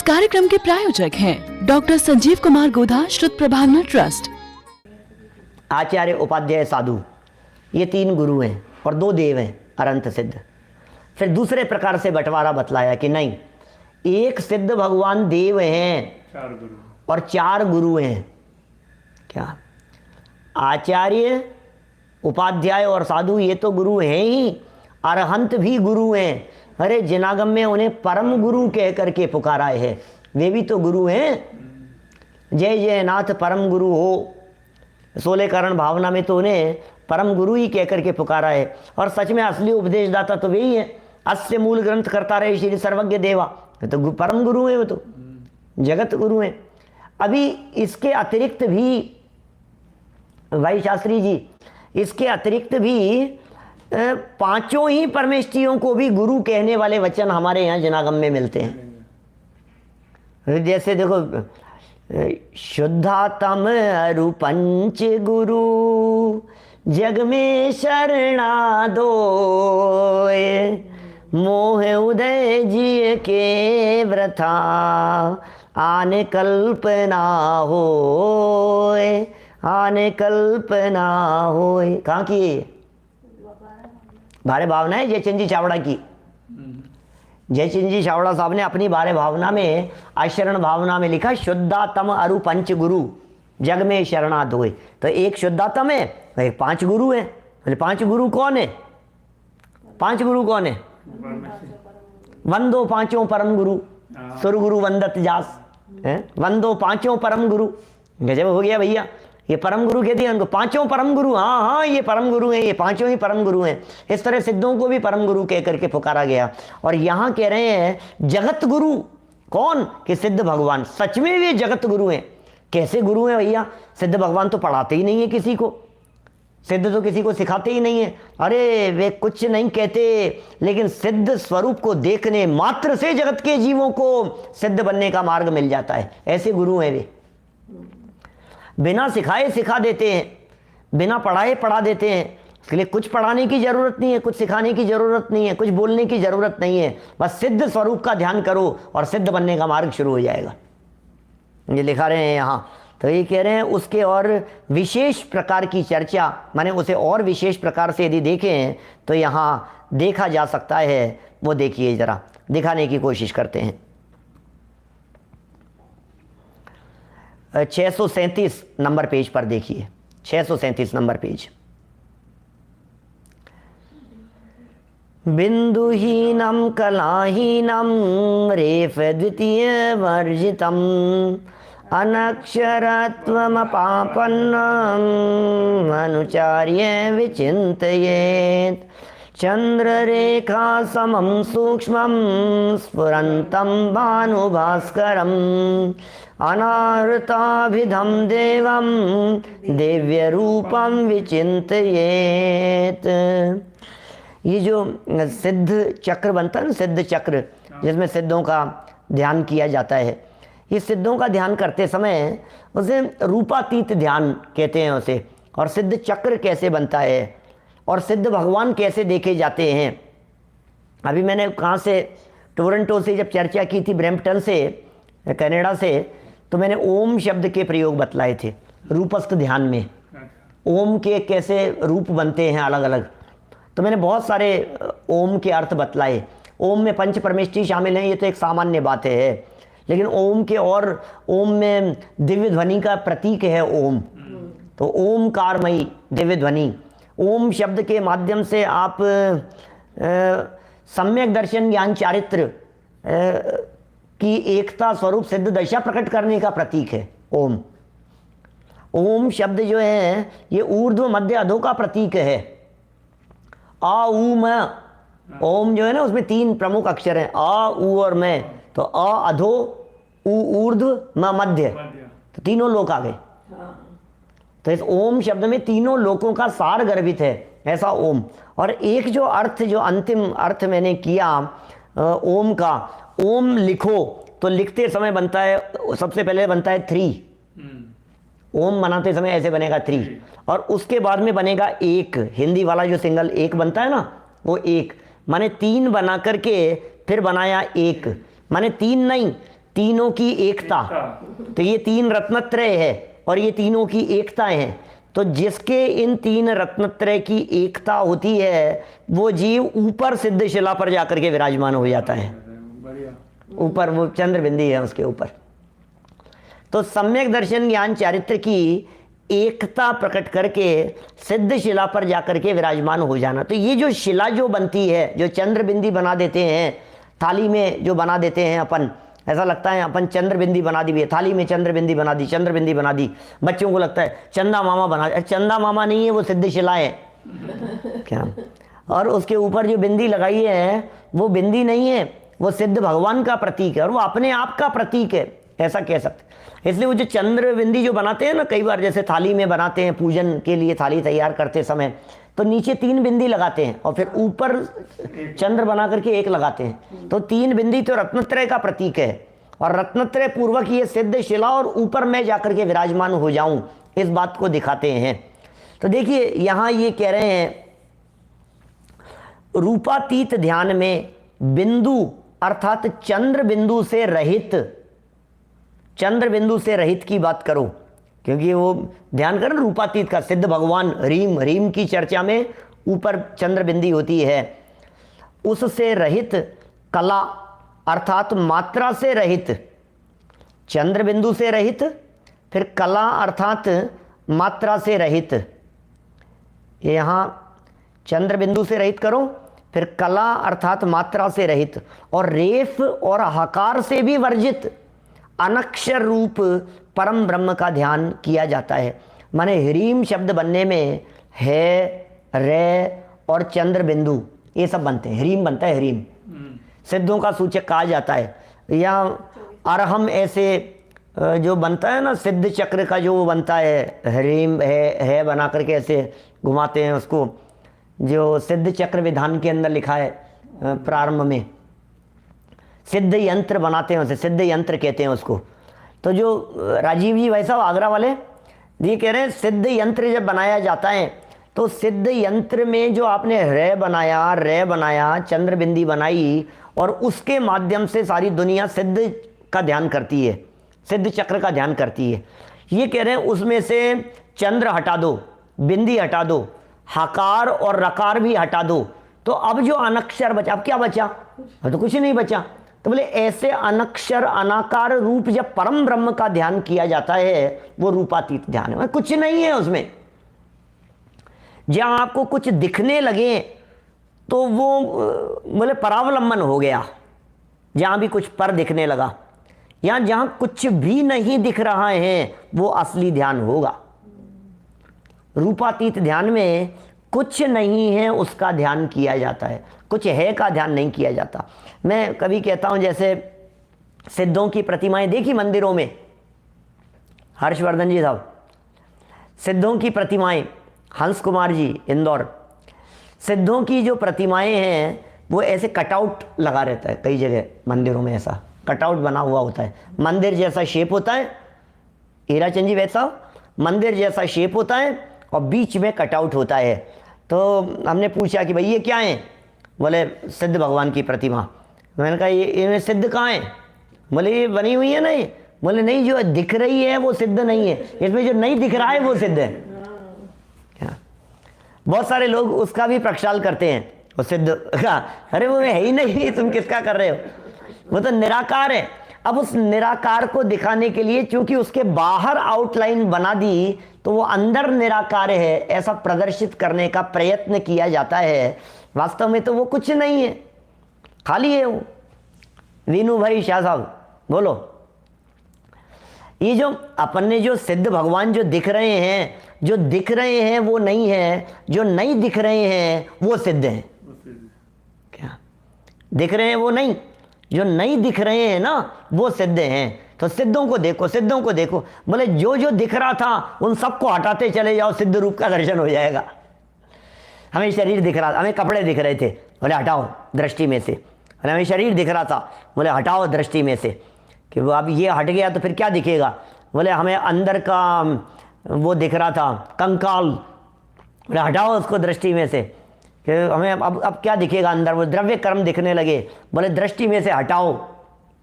कार्यक्रम के प्रायोजक हैं डॉक्टर संजीव कुमार गोधा, श्रुत प्रभावना ट्रस्ट। आचार्य, उपाध्याय, साधु, ये 3 गुरु हैं और 2 देव हैं, अनंत सिद्ध। फिर दूसरे प्रकार से बंटवारा बतलाया कि नहीं, एक सिद्ध भगवान देव हैं 4 गुरु और 4 गुरु हैं। क्या? आचार्य, उपाध्याय और साधु ये तो गुरु हैं ही, अरहंत भी गुरु हैं। अरे जिनागम में उन्हें परम गुरु कह करके पुकारा है, वे भी तो गुरु हैं। जय जय नाथ परम गुरु हो, 16 कारण भावना में तो उन्हें परम गुरु ही कह करके पुकारा है। और सच में असली उपदेशदाता तो वही है। अस्य मूल ग्रंथ करता रहे श्री सर्वज्ञ देवा, तो परम गुरु है, वो तो जगत गुरु हैं। अभी इसके अतिरिक्त भी भाई शास्त्री जी, इसके अतिरिक्त भी 5 ही परमेष्ठियों को भी गुरु कहने वाले वचन हमारे यहाँ जनागम में मिलते हैं। जैसे देखो, शुद्धातम अरु पंच गुरु जग में शरणा दो, मोह उदय जी के व्रथा आने कल्पना हो, आने कल्पना हो। कहाँ की? भारे भावना है जयचंद जी छावड़ा की। जयचंद जी छावड़ा साहब ने अपनी भारे भावना में, आशरण भावना में लिखा, शुद्धातम अरु पंच गुरु जग में शरणागत होए। तो एक शुद्धातम है, एक 5 गुरु है। बोले 5 गुरु कौन है? 5 गुरु कौन है? वंदो 5 परम गुरु, सुर गुरु वंदत जास है। वंदो 5 परम गुरु, गजब हो गया भैया। ये परम गुरु कहते हैं उनको, 5 परम गुरु। हाँ हाँ, ये परम गुरु हैं, ये 5 ही परम गुरु हैं। इस तरह सिद्धों को भी परम गुरु कह करके पुकारा गया। और यहाँ कह रहे हैं जगत गुरु कौन? कि सिद्ध भगवान। सच में वे जगत गुरु हैं। कैसे गुरु हैं भैया? सिद्ध भगवान तो पढ़ाते ही नहीं है किसी को, सिद्ध तो किसी को सिखाते ही नहीं है। अरे वे कुछ नहीं कहते, लेकिन सिद्ध स्वरूप को देखने मात्र से जगत के जीवों को सिद्ध बनने का मार्ग मिल जाता है। ऐसे गुरु हैं वे। बिना सिखाए सिखा देते हैं, बिना पढ़ाए पढ़ा देते हैं। इसके लिए कुछ पढ़ाने की जरूरत नहीं है, कुछ सिखाने की जरूरत नहीं है, कुछ बोलने की जरूरत नहीं है। बस सिद्ध स्वरूप का ध्यान करो और सिद्ध बनने का मार्ग शुरू हो जाएगा। ये लिखा रहे हैं यहाँ। तो ये कह रहे हैं उसके और विशेष प्रकार की चर्चा, माने उसे और विशेष प्रकार से यदि देखें तो यहाँ देखा जा सकता है। वो देखिए, जरा दिखाने की कोशिश करते हैं। 637 नंबर पेज पर देखिए, 637 नंबर पेज। बिंदुहीनम कलाहीनम रेफ द्वितीय वर्जितम अनक्षरत्वमपापन्नम अनुचार्य विचिन्तयेत् चंद्ररेखा समं सूक्ष्मं स्फुरन्तं भानुभास्करम् अनावृताभिधं देवं दिव्य रूपम विचिन्तयेत्। ये जो सिद्ध चक्र बनता है ना, सिद्ध चक्र, जिसमें सिद्धों का ध्यान किया जाता है, ये सिद्धों का ध्यान करते समय उसे रूपातीत ध्यान कहते हैं उसे। और सिद्ध चक्र कैसे बनता है और सिद्ध भगवान कैसे देखे जाते हैं। अभी मैंने कहाँ से, टोरंटो से जब चर्चा की थी, ब्रैम्पटन से, कनाडा से, तो मैंने ओम शब्द के प्रयोग बतलाए थे रूपस्थ ध्यान में। ओम के कैसे रूप बनते हैं अलग अलग, तो मैंने बहुत सारे ओम के अर्थ बतलाए। ओम में 5 परमेष्ठी शामिल हैं, ये तो एक सामान्य बात है। लेकिन ओम के और, ओम में दिव्य ध्वनि का प्रतीक है ओम, तो ओमकारमयी दिव्य ध्वनि। ओम शब्द के माध्यम से आप सम्यक दर्शन ज्ञान चारित्र की एकता स्वरूप सिद्ध दशा प्रकट करने का प्रतीक है ओम। ओम शब्द जो है ये ऊर्ध्व मध्य अधो का प्रतीक है। आ ऊ म, ओम जो है ना उसमें 3 प्रमुख अक्षर हैं, आ ऊ और मैं। तो अ अधो, ऊ ऊर्ध्व, म मध्य, तो तीनों लोक आ गए। तो इस ओम शब्द में तीनों लोकों का सार गर्भित है, ऐसा ओम। और एक जो अर्थ, जो अंतिम अर्थ मैंने किया ओम का, ओम लिखो तो लिखते समय बनता है, सबसे पहले बनता है 3। ओम बनाते समय ऐसे बनेगा 3, और उसके बाद में बनेगा 1। हिंदी वाला जो सिंगल 1 बनता है ना, वो 1 माने 3 बना करके फिर बनाया 1, माने 3 नहीं, तीनों की एकता। तो ये तीन रत्नत्रय है और ये तीनों की एकता है। तो जिसके इन तीन रत्नत्रय की एकता होती है वो जीव ऊपर सिद्ध शिला पर जाकर के विराजमान हो जाता है। ऊपर वो चंद्र बिंदी है उसके ऊपर। तो सम्यक दर्शन ज्ञान चारित्र की एकता प्रकट करके सिद्ध शिला पर जाकर के विराजमान हो जाना। तो ये जो शिला जो बनती है, जो चंद्र बिंदी बना देते हैं थाली में, जो बना देते हैं अपन, ऐसा लगता है अपन चंद्र बिंदी बना दी है, थाली में चंद्र बिंदी बना दी, चंद्र बिंदी बना दी। बच्चों को लगता है चंदा मामा बना, चंदा मामा नहीं है, वो सिद्ध शिला है क्या। और उसके ऊपर जो बिंदी लगाई है वो बिंदी नहीं है, वो सिद्ध भगवान का प्रतीक है और वो अपने आप का प्रतीक है, ऐसा कह सकते। इसलिए वो जो चंद्र बिंदी जो बनाते हैं ना, कई बार जैसे थाली में बनाते हैं पूजन के लिए, थाली तैयार करते समय तो नीचे 3 बिंदी लगाते हैं और फिर ऊपर चंद्र बना करके एक लगाते हैं। तो 3 बिंदी तो रत्नत्रय का प्रतीक है और रत्नत्रय पूर्वक ये सिद्ध शिला और ऊपर मैं जाकर के विराजमान हो जाऊं, इस बात को दिखाते हैं। तो देखिए यहां ये कह रहे हैं रूपातीत ध्यान में बिंदु अर्थात चंद्र बिंदु से रहित, चंद्र बिंदु से रहित की बात करो, क्योंकि वो ध्यान करें रूपातीत का, सिद्ध भगवान रीम, रीम की चर्चा में ऊपर चंद्र बिंदी होती है। उससे रहित कला अर्थात मात्रा से रहित, चंद्र बिंदु से रहित, फिर कला अर्थात मात्रा से रहित। यहाँ चंद्र बिंदु से रहित करो, फिर कला अर्थात मात्रा से रहित, और रेफ और हकार से भी वर्जित अनक्षर रूप परम ब्रह्म का ध्यान किया जाता है। माने ह्रीम शब्द बनने में है, रे और चंद्र बिंदु ये सब बनते हैं, ह्रीम बनता है, ह्रीम सिद्धों का सूचक कहा जाता है। या अरहम ऐसे जो बनता है ना, सिद्ध चक्र का जो बनता है, ह्रीम है बना करके ऐसे घुमाते हैं उसको, जो सिद्ध चक्र विधान के अंदर लिखा है प्रारंभ में, सिद्ध यंत्र बनाते हैं उसे, सिद्ध यंत्र कहते हैं उसको। तो जो राजीव जी भाई साहब आगरा वाले ये कह रहे हैं सिद्ध यंत्र जब बनाया जाता है तो सिद्ध यंत्र में जो आपने रे बनाया, चंद्र बिंदी बनाई और उसके माध्यम से सारी दुनिया सिद्ध का ध्यान करती है, सिद्ध चक्र का ध्यान करती है। ये कह रहे हैं उसमें से चंद्र हटा दो, बिंदी हटा दो, हकार और रकार भी हटा दो, तो अब जो अनक्षर बचा, अब क्या बचा? अब तो कुछ नहीं बचा। तो बोले ऐसे अनक्षर अनाकार रूप जब परम ब्रह्म का ध्यान किया जाता है वो रूपातीत ध्यान है, कुछ नहीं है उसमें। जहां आपको कुछ दिखने लगे तो वो बोले परावलंबन हो गया, जहां भी कुछ पर दिखने लगा। या जहां कुछ भी नहीं दिख रहा है वो असली ध्यान होगा। रूपातीत ध्यान में कुछ नहीं है उसका ध्यान किया जाता है, कुछ है का ध्यान नहीं किया जाता। मैं कभी कहता हूं जैसे सिद्धों की प्रतिमाएं देखी मंदिरों में, हर्षवर्धन जी साहब, सिद्धों की प्रतिमाएं, हंस कुमार जी इंदौर, सिद्धों की जो प्रतिमाएं हैं वो ऐसे कटआउट लगा रहता है कई जगह मंदिरों में, ऐसा कटआउट बना हुआ होता है, मंदिर जैसा शेप होता है। हीराचंद जी वैसा मंदिर जैसा शेप होता है और बीच में कटआउट होता है। तो हमने पूछा कि भाई ये क्या है? बोले सिद्ध भगवान की प्रतिमा। मैंने कहा ये सिद्ध कहाँ है? बोले ये बनी हुई है ना ये। बोले नहीं, जो दिख रही है वो सिद्ध नहीं है, इसमें जो नहीं दिख रहा है वो सिद्ध है। क्या बहुत सारे लोग उसका भी प्रक्षाल करते हैं, वो सिद्ध का, अरे वो है ही नहीं, तुम किसका कर रहे हो, वो तो निराकार है। अब उस निराकार को दिखाने के लिए चूंकि उसके बाहर आउटलाइन बना दी तो वो अंदर निराकार है, ऐसा प्रदर्शित करने का प्रयत्न किया जाता है। वास्तव में तो वो कुछ नहीं है, खाली है वो। वीनू भाई शाह साहब बोलो, ये जो अपन ने जो सिद्ध भगवान जो दिख रहे हैं, जो दिख रहे हैं वो नहीं है, जो नहीं दिख रहे हैं वो सिद्ध हैं। क्या दिख रहे हैं वो नहीं, जो नहीं दिख रहे हैं ना वो सिद्ध हैं। तो सिद्धों को देखो, सिद्धों को देखो। बोले जो जो दिख रहा था उन सबको हटाते चले जाओ, सिद्ध रूप का दर्शन हो जाएगा। हमें शरीर दिख रहा था, हमें कपड़े दिख रहे थे, बोले हटाओ दृष्टि में से। हमें शरीर दिख रहा था, बोले हटाओ दृष्टि में से, कि वो अब ये हट गया तो फिर क्या दिखेगा? बोले हमें अंदर का वो दिख रहा था कंकाल, बोले हटाओ उसको दृष्टि में से, कि हमें अब क्या दिखेगा अंदर? वो द्रव्य कर्म दिखने लगे, बोले दृष्टि में से हटाओ।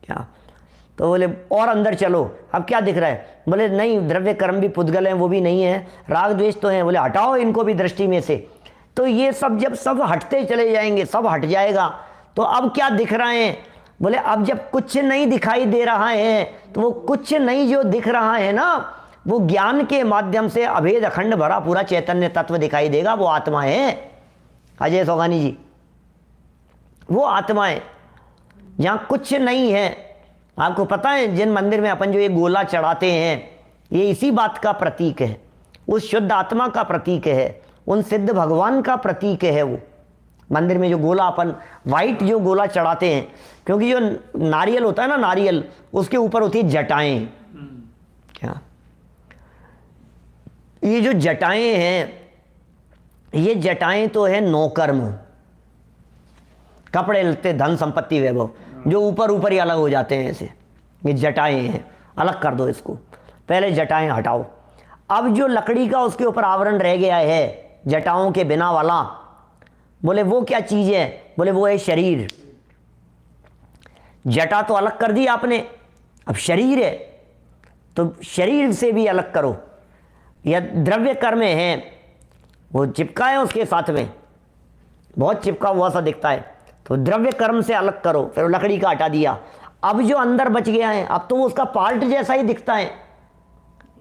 क्या तो बोले और अंदर चलो, अब क्या दिख रहा है? बोले नहीं, द्रव्य कर्म भी पुद्गल हैं, वो भी नहीं है, राग द्वेष तो हैं। बोले हटाओ इनको भी दृष्टि में से। तो ये सब जब सब हटते चले जाएंगे, सब हट जाएगा, तो अब क्या दिख रहे हैं? बोले अब जब कुछ नहीं दिखाई दे रहा है, तो वो कुछ नहीं जो दिख रहा है ना, वो ज्ञान के माध्यम से अभेद अखंड भरा पूरा चैतन्य तत्व दिखाई देगा। वो आत्मा है अजय सोगानी जी, वो आत्मा है जहाँ कुछ नहीं है। आपको पता है जिन मंदिर में अपन जो ये गोला चढ़ाते हैं, ये इसी बात का प्रतीक है, उस शुद्ध आत्मा का प्रतीक है, उन सिद्ध भगवान का प्रतीक है। वो मंदिर में जो गोला अपन वाइट जो गोला चढ़ाते हैं, क्योंकि जो नारियल होता है ना, नारियल उसके ऊपर होती है जटाएं। क्या ये जो जटाएं हैं, ये जटाएं तो है नौकर्म, कपड़े लत्ते धन संपत्ति वैभव, जो ऊपर ऊपर ही अलग हो जाते हैं ऐसे, ये जटाएं हैं। अलग कर दो इसको, पहले जटाएं हटाओ। अब जो लकड़ी का उसके ऊपर आवरण रह गया है जटाओं के बिना वाला, बोले वो क्या चीज है? बोले वो है शरीर। जटा तो अलग कर दी आपने, अब शरीर है, तो शरीर से भी अलग करो। या द्रव्य कर्म है, वो चिपका है उसके साथ में, बहुत चिपका हुआ सा दिखता है, तो द्रव्य कर्म से अलग करो। फिर लकड़ी का हटा दिया, अब जो अंदर बच गया है, अब तो वो उसका पार्ट जैसा ही दिखता है।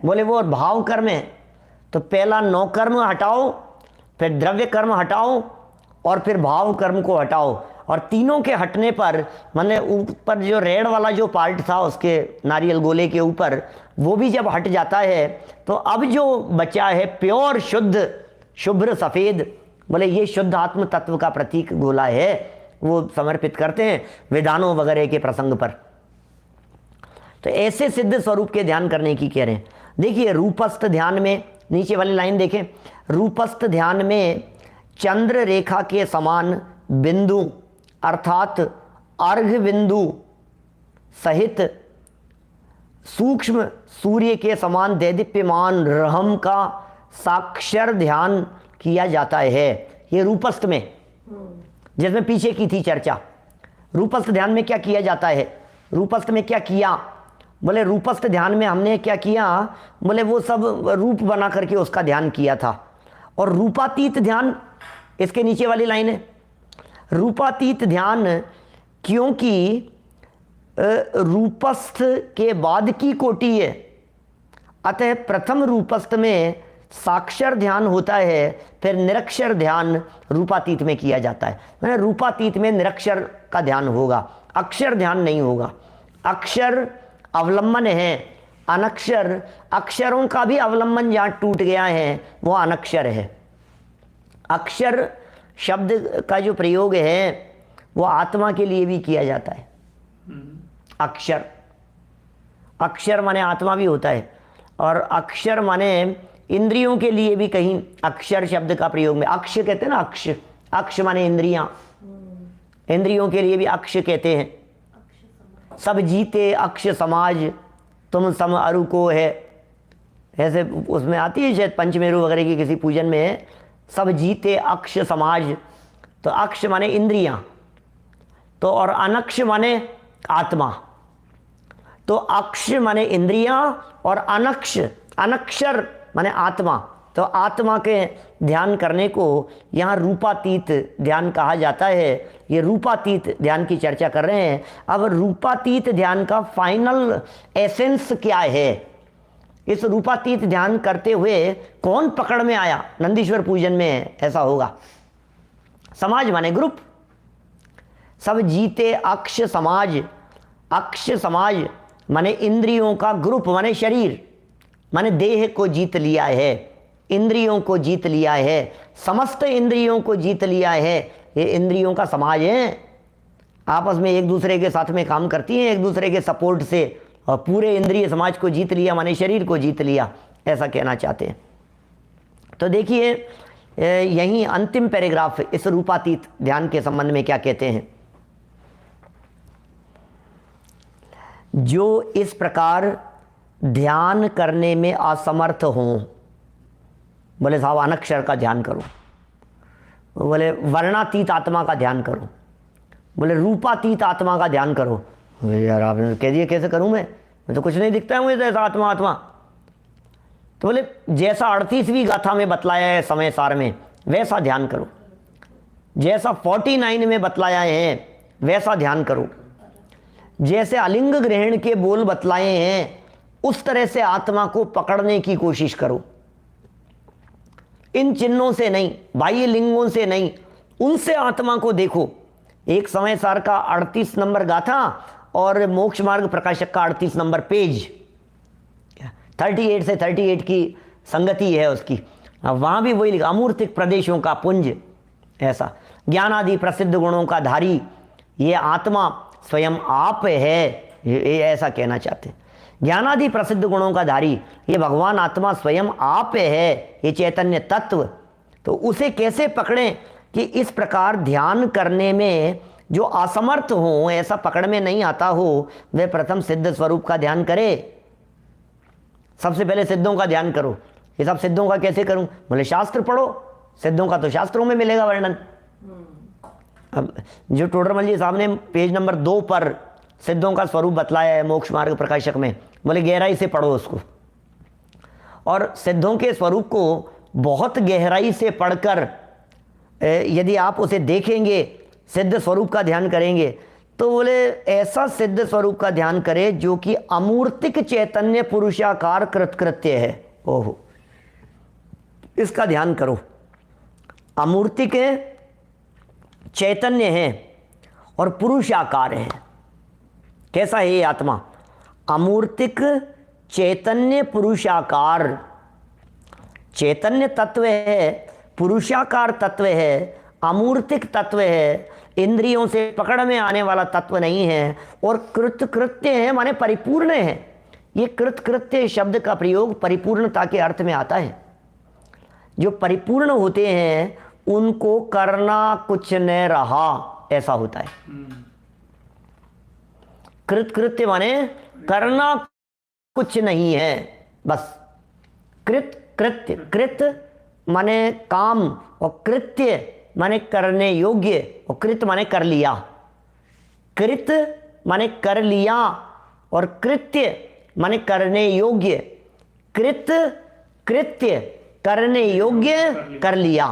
बोले वो भाव कर्म है, तो पहला नौ कर्म हटाओ, फिर द्रव्य कर्म हटाओ, और फिर भाव कर्म को हटाओ। और तीनों के हटने पर, मैंने ऊपर जो रेड वाला जो पार्ट था उसके नारियल गोले के ऊपर, वो भी जब हट जाता है, तो अब जो बचा है प्योर शुद्ध शुभ्र सफेद, बोले ये शुद्ध आत्म तत्व का प्रतीक गोला है, वो समर्पित करते हैं वेदानों वगैरह के प्रसंग पर। तो ऐसे सिद्ध स्वरूप के ध्यान करने की कह रहे हैं। देखिए रूपस्थ ध्यान में, नीचे वाली लाइन देखें, रूपस्थ ध्यान में चंद्र रेखा के समान बिंदु अर्थात अर्घ बिंदु सहित सूक्ष्म सूर्य के समान दैदीप्यमान रहम का साक्षर ध्यान किया जाता है। ये रूपस्थ में, जिसमें पीछे की थी चर्चा। रूपस्थ ध्यान में क्या किया जाता है? रूपस्थ में क्या किया? बोले रूपस्थ ध्यान में हमने क्या किया? बोले वो सब रूप बना करके उसका ध्यान किया था। और रूपातीत ध्यान, इसके नीचे वाली लाइन है, रूपातीत ध्यान, क्योंकि रूपस्थ के बाद की कोटि है, अतः प्रथम रूपस्थ में साक्षर ध्यान होता है, फिर निरक्षर ध्यान रूपातीत में किया जाता है। मैंने रूपातीत में निरक्षर का ध्यान होगा, अक्षर ध्यान नहीं होगा। अक्षर अवलंबन है, अनक्षर, अक्षरों का भी अवलंबन जहाँ टूट गया है वो अनक्षर है। अक्षर शब्द का जो प्रयोग है वो आत्मा के लिए भी किया जाता है। अक्षर, अक्षर माने आत्मा भी होता है, और अक्षर माने इंद्रियों के लिए भी कहीं अक्षर शब्द का प्रयोग में, अक्ष कहते हैं ना, अक्ष, अक्ष माने इंद्रियां, इंद्रियों के लिए भी अक्ष कहते हैं। सब जीते अक्ष समाज, तुम सम अरु को है, ऐसे उसमें आती है शायद पंचमेरु वगैरह की किसी पूजन में है, सब जीते अक्ष समाज। तो अक्ष माने इंद्रियां, तो और अनक्ष माने आत्मा। तो अक्ष माने इंद्रियां और अनक्ष, अनक्षर माने आत्मा। तो आत्मा के ध्यान करने को यहाँ रूपातीत ध्यान कहा जाता है। ये रूपातीत ध्यान की चर्चा कर रहे हैं। अब रूपातीत ध्यान का फाइनल एसेंस क्या है? इस रूपातीत ध्यान करते हुए कौन पकड़ में आया? नंदीश्वर पूजन में ऐसा होगा। समाज माने ग्रुप, सब जीते अक्ष समाज, अक्ष समाज माने इंद्रियों का ग्रुप, माने शरीर, माने देह को जीत लिया है, इंद्रियों को जीत लिया है, समस्त इंद्रियों को जीत लिया है। ये इंद्रियों का समाज है, आपस में एक दूसरे के साथ में काम करती हैं, एक दूसरे के सपोर्ट से, और पूरे इंद्रिय समाज को जीत लिया माने शरीर को जीत लिया, ऐसा कहना चाहते हैं। तो देखिए यही अंतिम पैराग्राफ इस रूपातीत ध्यान के संबंध में क्या कहते हैं। जो इस प्रकार ध्यान करने में असमर्थ हों, बोले साहब अनक्षर का ध्यान करो, बोले वर्णातीत आत्मा का ध्यान करो, बोले रूपातीत आत्मा का ध्यान करो, बोले यार आपने कह दिया, कैसे करूं मैं तो कुछ नहीं दिखता है मुझे तो ऐसा आत्मा आत्मा। तो बोले जैसा 38वीं गाथा में बतलाया है समय सार में वैसा ध्यान करो, जैसा 49 में बतलाया है वैसा ध्यान करो, जैसे अलिंग ग्रहण के बोल बतलाए हैं उस तरह से आत्मा को पकड़ने की कोशिश करो। इन चिन्हों से नहीं, बाह्य लिंगों से नहीं, उनसे आत्मा को देखो। एक समय सार का 38 नंबर गाथा और मोक्ष मार्ग प्रकाशक का 38 नंबर पेज, 38 से 38 की संगति है उसकी। वहां भी वही लिखा, अमूर्तिक प्रदेशों का पुंज, ऐसा ज्ञान आदि प्रसिद्ध गुणों का धारी, ये आत्मा स्वयं आप है, ये ऐसा कहना चाहते हैं। ज्ञानादि प्रसिद्ध गुणों का धारी, ये भगवान आत्मा स्वयं आप है, ये चैतन्य तत्व। तो उसे कैसे पकड़ें कि इस प्रकार ध्यान करने में जो असमर्थ हो, ऐसा पकड़ में नहीं आता हो, वे प्रथम सिद्ध स्वरूप का ध्यान करे। सबसे पहले सिद्धों का ध्यान करो। ये सब सिद्धों का कैसे करूं? बोले शास्त्र पढ़ो, सिद्धों का तो शास्त्रों में मिलेगा वर्णन। अब जो टोडरमल जी साहब ने पेज नंबर 2 पर सिद्धों का स्वरूप बतलाया है मोक्ष मार्ग प्रकाशक में, बोले गहराई से पढ़ो उसको, और सिद्धों के स्वरूप को बहुत गहराई से पढ़कर यदि आप उसे देखेंगे, सिद्ध स्वरूप का ध्यान करेंगे, तो बोले ऐसा सिद्ध स्वरूप का ध्यान करें जो कि अमूर्तिक चैतन्य पुरुषाकार कृतकृत्य है। ओहो, इसका ध्यान करो। अमूर्तिक चैतन्य है और पुरुषाकार है। कैसा है ये आत्मा? अमूर्तिक चैतन्य पुरुषाकार, चैतन्य तत्व है, पुरुषाकार तत्व है, अमूर्तिक तत्व है, इंद्रियों से पकड़ में आने वाला तत्व नहीं है, और कृतकृत्य है माने परिपूर्ण है। ये कृतकृत्य शब्द का प्रयोग परिपूर्णता के अर्थ में आता है। जो परिपूर्ण होते हैं उनको करना कुछ न रहा, ऐसा होता है। कृतकृत्य माने करना कुछ नहीं है, बस। कृत्य, कृत माने काम, और कृत्य माने करने योग्य, और कृत माने कर लिया। कृत माने कर लिया, और कृत्य माने करने योग्य। कृत्य करने योग्य, कर लिया।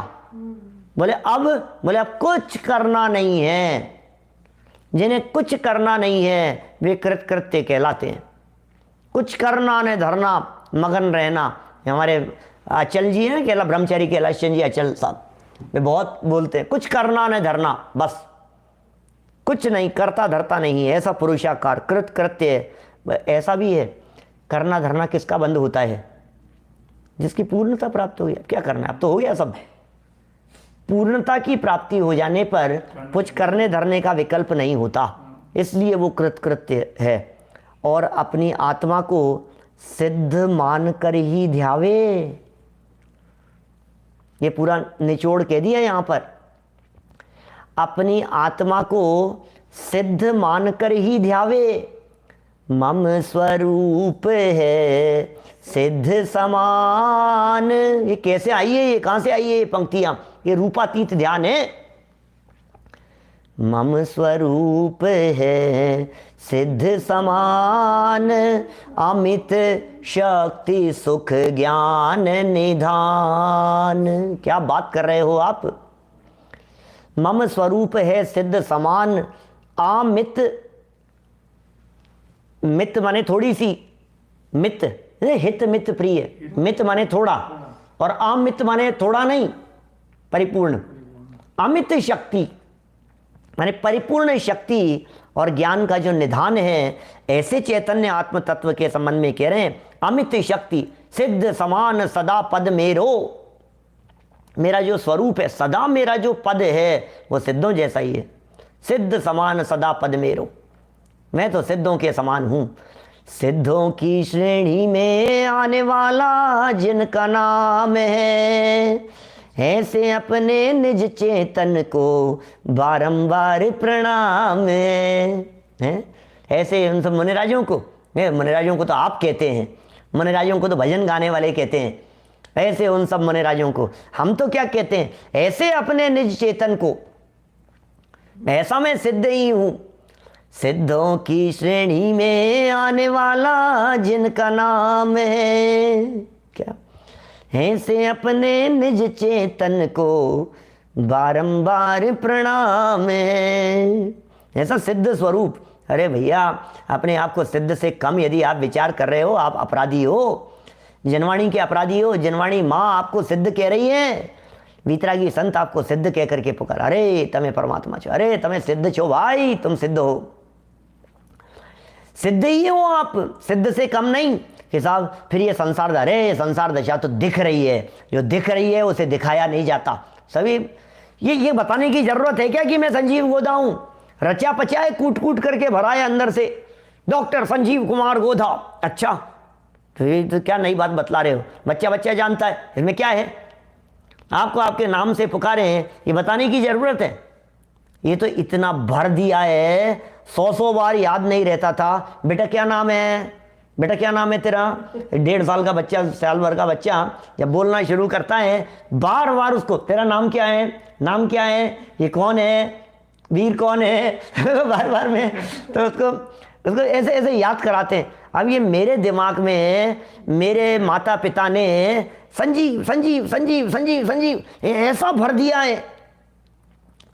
बोले अब कुछ करना नहीं है। जिन्हें कुछ करना नहीं है वे कृत्य कहलाते हैं। कुछ करना न धरना, मगन रहना। हमारे अचल जी हैं केला ब्रह्मचारी कैलाश चंद जी अचल साहब, वे बहुत बोलते हैं कुछ करना न धरना, बस कुछ नहीं करता धरता नहीं है, ऐसा पुरुषाकार कृत्य। ऐसा भी है, करना धरना किसका बंद होता है? जिसकी पूर्णता प्राप्त हो गई। क्या करना है, अब तो हो गया सब। पूर्णता की प्राप्ति हो जाने पर कुछ करने धरने का विकल्प नहीं होता, इसलिए वो कृत्य है। और अपनी आत्मा को सिद्ध मानकर ही ध्यावे। ये पूरा निचोड़ कह दिया यहां पर। अपनी आत्मा को सिद्ध मानकर ही ध्यावे। मम स्वरूप है सिद्ध समान। ये कैसे आई है, ये कहां से आई है ये पंक्तियां? ये रूपातीत ध्यान है। मम स्वरूप है सिद्ध समान, अमित शक्ति सुख ज्ञान निधान। क्या बात कर रहे हो आप? मम स्वरूप है सिद्ध समान, अमित, मित माने थोड़ी सी, मित हित मित प्रिय, मित माने थोड़ा, और अमित माने थोड़ा नहीं, परिपूर्ण। अमित शक्ति माने परिपूर्ण शक्ति और ज्ञान का जो निधान है, ऐसे चैतन्य आत्म तत्व के संबंध में कह रहे हैं। अमित शक्ति सिद्ध समान सदा पद मेरो। मेरा जो स्वरूप है, सदा मेरा जो पद है वो सिद्धों जैसा ही है। सिद्ध समान सदा पद मेरो, मैं तो सिद्धों के समान हूं। सिद्धों की श्रेणी में आने वाला जिनका नाम है, ऐसे अपने निज चेतन को बारंबार प्रणाम है। ऐसे उन सब मुनिराजों को, मुनिराजों को तो आप कहते हैं, मुनिराजों को तो भजन गाने वाले कहते हैं। ऐसे उन सब मुनिराजों को हम तो क्या कहते हैं? ऐसे अपने निज चेतन को, ऐसा मैं सिद्ध ही हूं। सिद्धों की श्रेणी में आने वाला जिनका नाम है, क्या ऐसे अपने निज चेतन को बारंबार प्रणाम है। ऐसा सिद्ध स्वरूप। अरे भैया, अपने आप को सिद्ध से कम यदि आप विचार कर रहे हो, आप अपराधी हो, जनवाणी के अपराधी हो। जनवाणी माँ आपको सिद्ध कह रही है, वीतरागी संत आपको सिद्ध कह करके पुकार, अरे तमें परमात्मा छो, अरे तमें सिद्ध छो भाई, तुम सिद्ध हो, सिद्ध ही हो आप, सिद्ध से कम नहीं। कि साहब फिर ये संसार, अरे संसार दशा तो दिख रही है, जो दिख रही है उसे दिखाया नहीं जाता। सभी ये बताने की जरूरत है क्या कि मैं संजीव गोधा हूं? रचा पचा है, कूट कूट करके भरा है अंदर से, डॉक्टर संजीव कुमार गोधा। अच्छा, तो क्या नई बात बतला रहे हो? बच्चा बच्चा जानता है, इसमें क्या है? आपको आपके नाम से पुकारे हैं, ये बताने की जरूरत है? ये तो इतना भर दिया है, 100 बार याद नहीं रहता था। बेटा क्या नाम है, बेटा क्या नाम है तेरा? 1.5 साल का बच्चा, साल भर का बच्चा जब बोलना शुरू करता है, बार बार उसको तेरा नाम क्या है, नाम क्या है, ये कौन है, वीर कौन है बार बार में तो उसको ऐसे ऐसे याद कराते हैं। अब ये मेरे दिमाग में मेरे माता पिता ने संजीव संजीव संजीव संजीव संजीव ऐसा भर दिया है,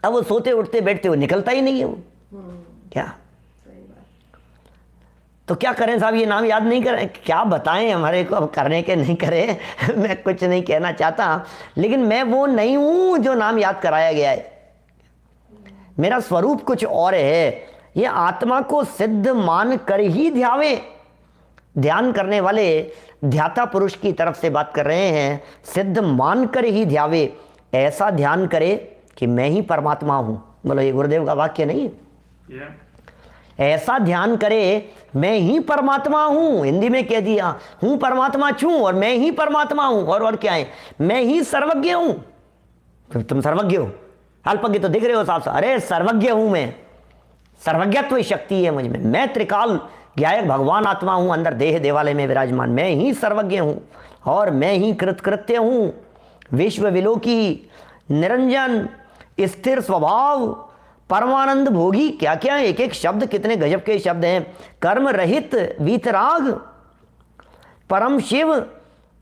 अब वो सोते उठते बैठते हुए निकलता ही नहीं है वो। क्या तो क्या करें साहब, ये नाम याद नहीं करें, क्या बताएं हमारे को, अब करने के नहीं करें मैं कुछ नहीं कहना चाहता, लेकिन मैं वो नहीं हूं जो नाम याद कराया गया है। मेरा स्वरूप कुछ और है। ये आत्मा को सिद्ध मान कर ही ध्यावे। ध्यान करने वाले ध्याता पुरुष की तरफ से बात कर रहे हैं। सिद्ध मान कर ही ध्यावे, ऐसा ध्यान करे कि मैं ही परमात्मा हूं। बोलो, ये गुरुदेव का वाक्य नहीं है? ऐसा ध्यान करे मैं ही परमात्मा हूं, हिंदी में कह दिया, हूं परमात्मा छूं और मैं ही परमात्मा हूं। और क्या है? मैं ही सर्वज्ञ हूं। तो तुम सर्वज्ञ हो, अल्पज्ञ तो दिख रहे हो साफ साफ। अरे सर्वज्ञ हूं मैं, सर्वज्ञत्व शक्ति है मुझ में, मैं त्रिकाल ज्ञायक भगवान आत्मा हूं, अंदर देह देवालय में विराजमान। मैं ही सर्वज्ञ हूं और मैं ही कृतकृत्य हूं, विश्व विलोकी, निरंजन, स्थिर स्वभाव, परमानंद भोगी। क्या क्या एक एक शब्द कितने गजब के शब्द हैं। कर्म रहित, वीतराग, परम शिव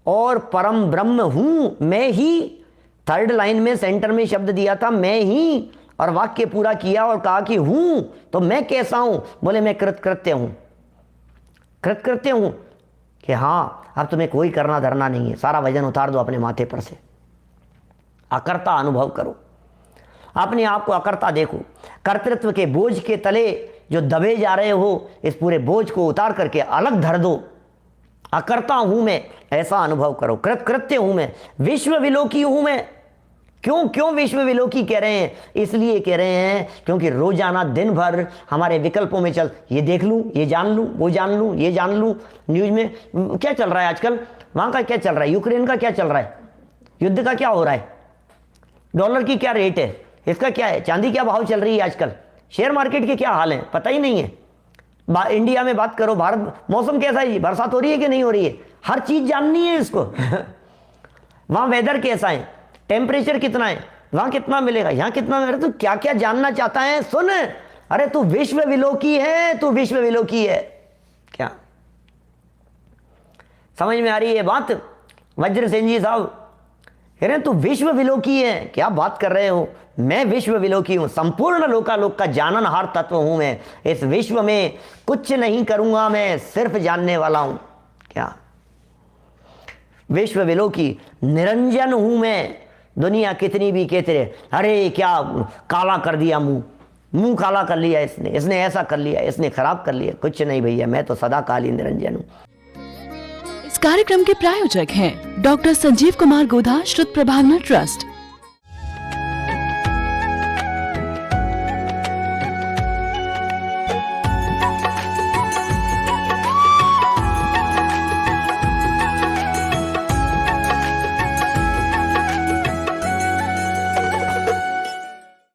और परम ब्रह्म हूं मैं ही। थर्ड लाइन में सेंटर में शब्द दिया था मैं ही, और वाक्य पूरा किया और कहा कि हूं। तो मैं कैसा हूं? बोले मैं कृतकृत्य हूं। कृतकृत्य हूं कि हाँ, अब तुम्हें कोई करना धरना नहीं है, सारा वजन उतार दो अपने माथे पर से, अकर्ता अनुभव करो, अपने आप को अकर्ता देखो। कर्तृत्व के बोझ के तले जो दबे जा रहे हो, इस पूरे बोझ को उतार करके अलग धर दो। अकर्ता हूं मैं, ऐसा अनुभव करो। कृतकृत्य हूं मैं, विश्व विलोकी हूं मैं। क्यों विश्व विलोकी कह रहे हैं? इसलिए कह रहे हैं क्योंकि रोजाना दिन भर हमारे विकल्पों में चल, ये देख लूं, ये जान लूं, वो जान लूं, ये जान लूं। न्यूज में क्या चल रहा है आजकल, वहां का क्या चल रहा है, यूक्रेन का क्या चल रहा है, युद्ध का क्या हो रहा है, डॉलर की क्या रेट है, इसका क्या है, चांदी क्या भाव चल रही है आजकल, शेयर मार्केट के क्या हाल है, पता ही नहीं है। इंडिया में बात करो, भारत, मौसम कैसा है, बरसात हो रही है कि नहीं हो रही है, हर चीज जाननी है इसको वहां वेदर कैसा है, टेम्परेचर कितना है, वहां कितना मिलेगा, यहां कितना मिलेगा, तो क्या क्या जानना चाहता है। सुन, अरे तू विश्व विलोकी है, तू विश्व विलोकी है। क्या समझ में आ रही है बात? वज्र सेन जी साहब कह रहे हैं तू विश्व विलोकी है। क्या बात कर रहे हो? मैं विश्व विलोकी हूं, संपूर्ण लोकालोक का जाननहार तत्व हूं मैं। इस विश्व में कुछ नहीं करूंगा मैं, सिर्फ जानने वाला हूं। क्या विश्व विलोकी, निरंजन हूं मैं। दुनिया कितनी भी कहते रहे, अरे क्या काला कर दिया मुंह काला कर लिया इसने ऐसा कर लिया, इसने खराब कर लिया। कुछ नहीं भैया, मैं तो सदा काली निरंजन हूं। इस कार्यक्रम के प्रायोजक हैं डॉक्टर संजीव कुमार गोधा, श्रुत प्रभावना ट्रस्ट।